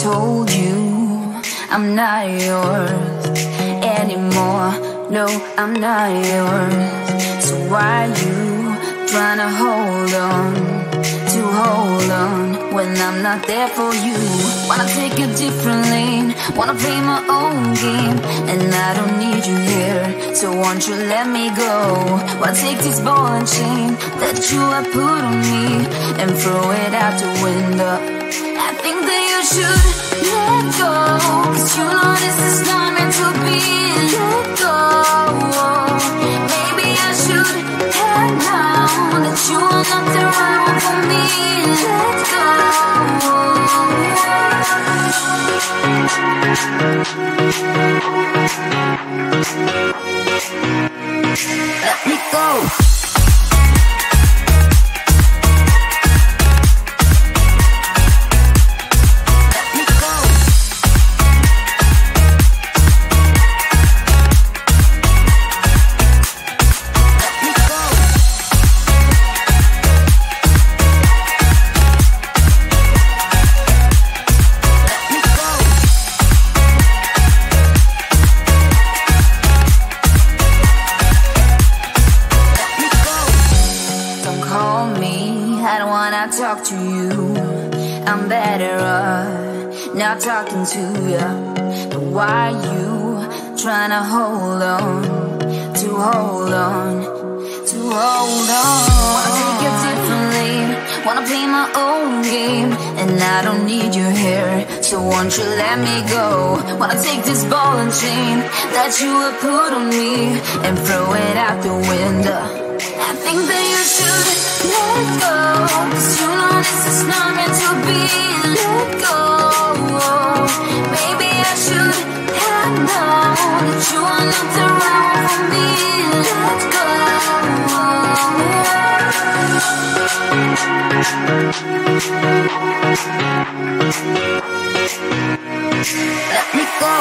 told you I'm not yours anymore. No, I'm not yours. So why you trying to hold on when I'm not there for you? Wanna take a different lane, wanna play my own game, and I don't need you here, so won't you let me go? Wanna take this ball and chain that you have put on me and throw it out the window. I think that you should let go, 'cause you know this is not meant to be. Let go. Maybe I should have known that you are not the right one for me. Let go. Let me go. Talk to you, I'm better off not talking to you. But why you trying to hold on? Wanna take a different lane, wanna play my own game, and I don't need you here, so won't you let me go? Wanna take this ball and chain that you have put on me and throw it out the window. I think that you should let go, 'cause you know this is not meant to be. Let go. Maybe I should have known that you are not the right one for me. Let go. Let me go.